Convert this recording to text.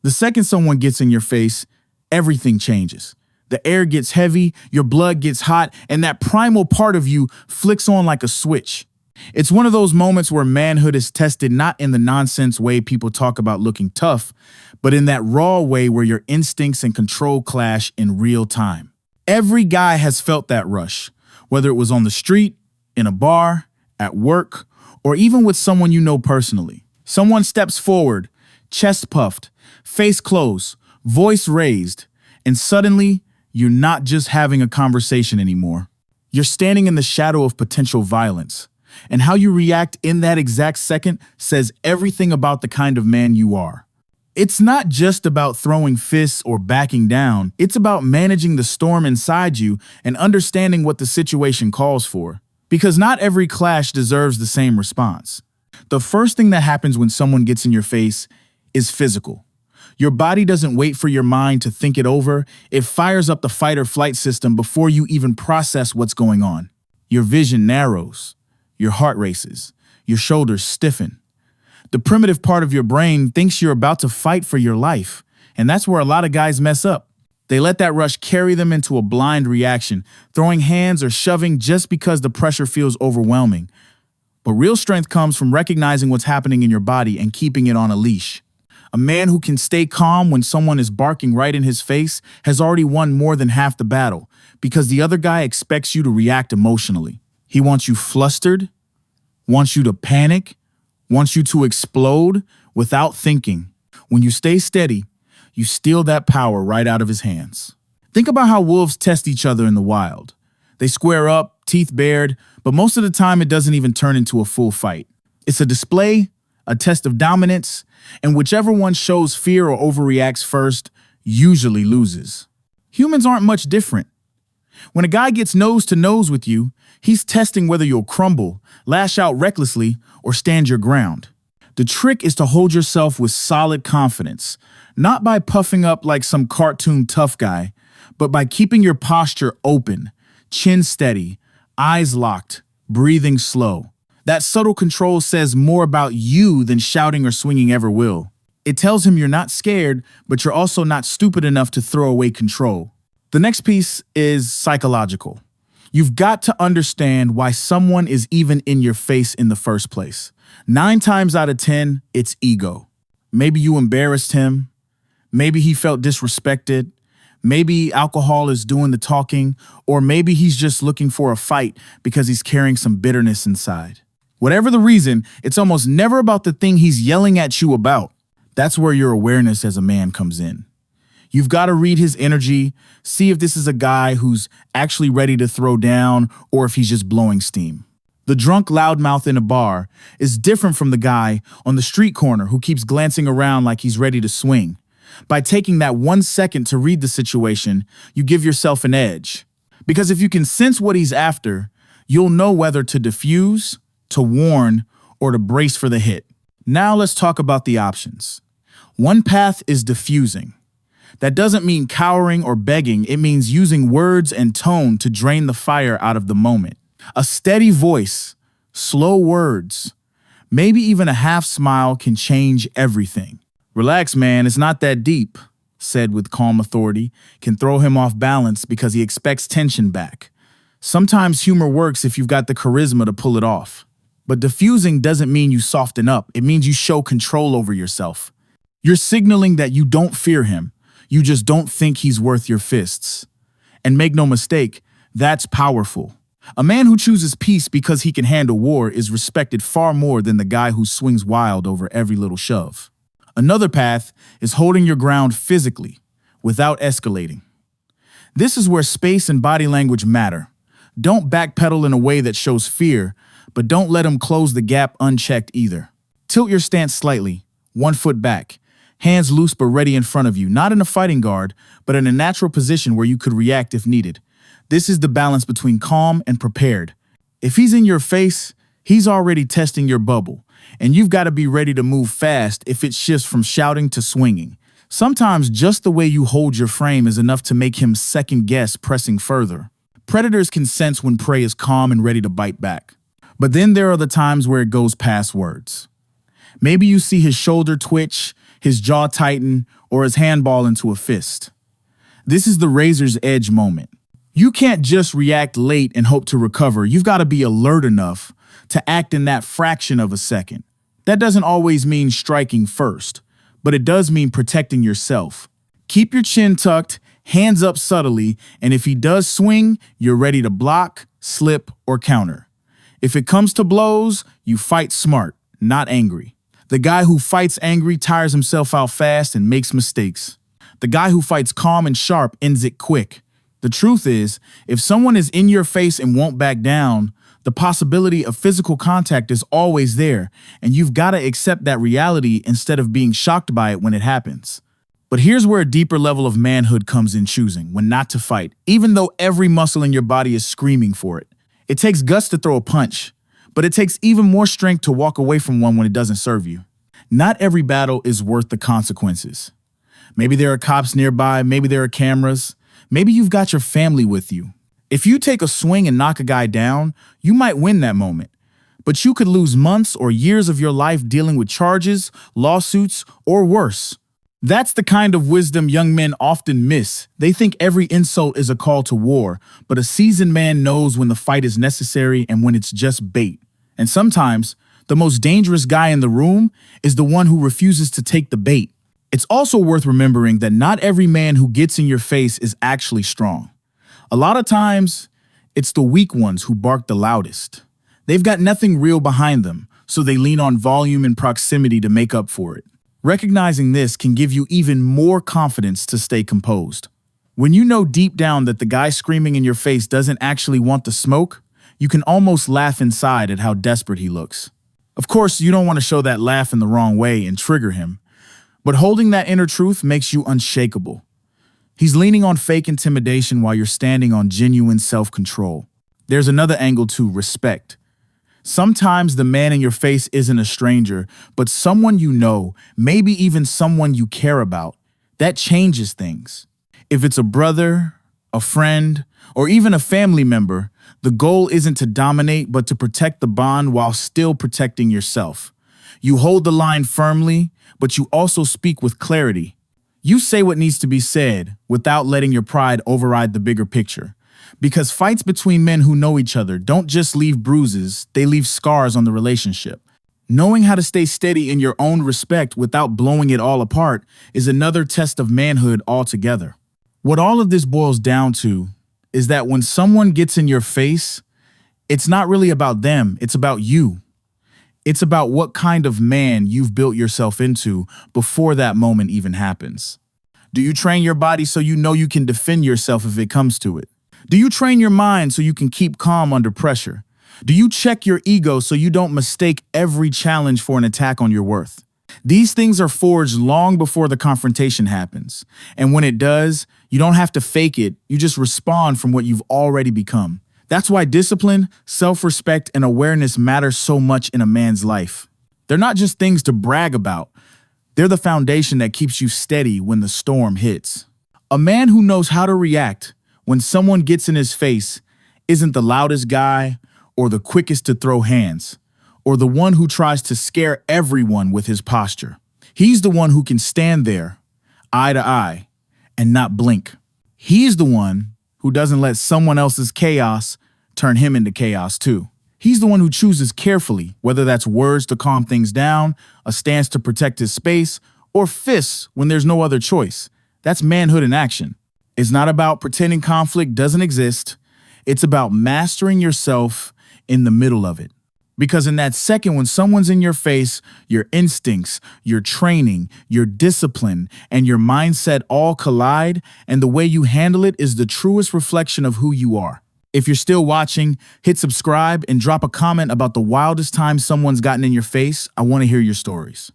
The second someone gets in your face, everything changes. The air gets heavy, your blood gets hot, and that primal part of you flicks on like a switch. It's one of those moments where manhood is tested not in the nonsense way people talk about looking tough, but in that raw way where your instincts and control clash in real time. Every guy has felt that rush, whether it was on the street, in a bar, at work, or even with someone you know personally. Someone steps forward, chest puffed, face closed, voice raised, and suddenly you're not just having a conversation anymore. You're standing in the shadow of potential violence. And how you react in that exact second says everything about the kind of man you are. It's not just about throwing fists or backing down. It's about managing the storm inside you and understanding what the situation calls for. Because not every clash deserves the same response. The first thing that happens when someone gets in your face is physical. Your body doesn't wait for your mind to think it over. It fires up the fight or flight system before you even process what's going on. Your vision narrows. Your heart races. Your shoulders stiffen. The primitive part of your brain thinks you're about to fight for your life. And that's where a lot of guys mess up. They let that rush carry them into a blind reaction, throwing hands or shoving just because the pressure feels overwhelming. But real strength comes from recognizing what's happening in your body and keeping it on a leash. A man who can stay calm when someone is barking right in his face has already won more than half the battle, because the other guy expects you to react emotionally. He wants you flustered, wants you to panic, wants you to explode without thinking. When you stay steady, you steal that power right out of his hands. Think about how wolves test each other in the wild. They square up, teeth bared, but most of the time it doesn't even turn into a full fight. It's a display, a test of dominance, and whichever one shows fear or overreacts first usually loses. Humans aren't much different. When a guy gets nose to nose with you, he's testing whether you'll crumble, lash out recklessly, or stand your ground. The trick is to hold yourself with solid confidence, not by puffing up like some cartoon tough guy, but by keeping your posture open, chin steady, eyes locked, breathing slow. That subtle control says more about you than shouting or swinging ever will. It tells him you're not scared, but you're also not stupid enough to throw away control. The next piece is psychological. You've got to understand why someone is even in your face in the first place. 9 times out of 10, it's ego. Maybe you embarrassed him. Maybe he felt disrespected. Maybe alcohol is doing the talking, or maybe he's just looking for a fight because he's carrying some bitterness inside. Whatever the reason, it's almost never about the thing he's yelling at you about. That's where your awareness as a man comes in. You've got to read his energy, see if this is a guy who's actually ready to throw down or if he's just blowing steam. The drunk loudmouth in a bar is different from the guy on the street corner who keeps glancing around like he's ready to swing. By taking that 1 second to read the situation, you give yourself an edge. Because if you can sense what he's after, you'll know whether to diffuse, to warn, or to brace for the hit. Now let's talk about the options. One path is diffusing. That doesn't mean cowering or begging. It means using words and tone to drain the fire out of the moment. A steady voice, slow words, maybe even a half smile can change everything. Relax, man, it's not that deep, said with calm authority, can throw him off balance because he expects tension back. Sometimes humor works if you've got the charisma to pull it off. But diffusing doesn't mean you soften up. It means you show control over yourself. You're signaling that you don't fear him. You just don't think he's worth your fists. And make no mistake, that's powerful. A man who chooses peace because he can handle war is respected far more than the guy who swings wild over every little shove. Another path is holding your ground physically, without escalating. This is where space and body language matter. Don't backpedal in a way that shows fear, but don't let him close the gap unchecked either. Tilt your stance slightly, 1 foot back, hands loose but ready in front of you, not in a fighting guard, but in a natural position where you could react if needed. This is the balance between calm and prepared. If he's in your face, he's already testing your bubble, and you've got to be ready to move fast if it shifts from shouting to swinging. Sometimes just the way you hold your frame is enough to make him second-guess pressing further. Predators can sense when prey is calm and ready to bite back. But then there are the times where it goes past words. Maybe you see his shoulder twitch, his jaw tighten, or his handball into a fist. This is the razor's edge moment. You can't just react late and hope to recover. You've got to be alert enough to act in that fraction of a second. That doesn't always mean striking first, but it does mean protecting yourself. Keep your chin tucked, hands up subtly, and if he does swing, you're ready to block, slip, or counter. If it comes to blows, you fight smart, not angry. The guy who fights angry tires himself out fast and makes mistakes. The guy who fights calm and sharp ends it quick. The truth is, if someone is in your face and won't back down, the possibility of physical contact is always there, and you've got to accept that reality instead of being shocked by it when it happens. But here's where a deeper level of manhood comes in: choosing when not to fight, even though every muscle in your body is screaming for it. It takes guts to throw a punch, but it takes even more strength to walk away from one when it doesn't serve you. Not every battle is worth the consequences. Maybe there are cops nearby, maybe there are cameras, maybe you've got your family with you. If you take a swing and knock a guy down, you might win that moment, but you could lose months or years of your life dealing with charges, lawsuits, or worse. That's the kind of wisdom young men often miss. They think every insult is a call to war, but a seasoned man knows when the fight is necessary and when it's just bait. And sometimes, the most dangerous guy in the room is the one who refuses to take the bait. It's also worth remembering that not every man who gets in your face is actually strong. A lot of times, it's the weak ones who bark the loudest. They've got nothing real behind them, so they lean on volume and proximity to make up for it. Recognizing this can give you even more confidence to stay composed. When you know deep down that the guy screaming in your face doesn't actually want the smoke, you can almost laugh inside at how desperate he looks. Of course, you don't want to show that laugh in the wrong way and trigger him, but holding that inner truth makes you unshakable. He's leaning on fake intimidation while you're standing on genuine self-control. There's another angle too: respect. Sometimes the man in your face isn't a stranger, but someone you know, maybe even someone you care about. That changes things. If it's a brother, a friend, or even a family member, the goal isn't to dominate, but to protect the bond while still protecting yourself. You hold the line firmly, but you also speak with clarity. You say what needs to be said without letting your pride override the bigger picture. Because fights between men who know each other don't just leave bruises, they leave scars on the relationship. Knowing how to stay steady in your own respect without blowing it all apart is another test of manhood altogether. What all of this boils down to is that when someone gets in your face, it's not really about them, it's about you. It's about what kind of man you've built yourself into before that moment even happens. Do you train your body so you know you can defend yourself if it comes to it? Do you train your mind so you can keep calm under pressure? Do you check your ego so you don't mistake every challenge for an attack on your worth? These things are forged long before the confrontation happens. And when it does, you don't have to fake it, you just respond from what you've already become. That's why discipline, self-respect, and awareness matter so much in a man's life. They're not just things to brag about. They're the foundation that keeps you steady when the storm hits. A man who knows how to react when someone gets in his face isn't the loudest guy or the quickest to throw hands or the one who tries to scare everyone with his posture. He's the one who can stand there, eye to eye, and not blink. He's the one who doesn't let someone else's chaos turn him into chaos too. He's the one who chooses carefully, whether that's words to calm things down, a stance to protect his space, or fists when there's no other choice. That's manhood in action. It's not about pretending conflict doesn't exist. It's about mastering yourself in the middle of it. Because in that second when someone's in your face, your instincts, your training, your discipline, and your mindset all collide, and the way you handle it is the truest reflection of who you are. If you're still watching, hit subscribe and drop a comment about the wildest time someone's gotten in your face. I want to hear your stories.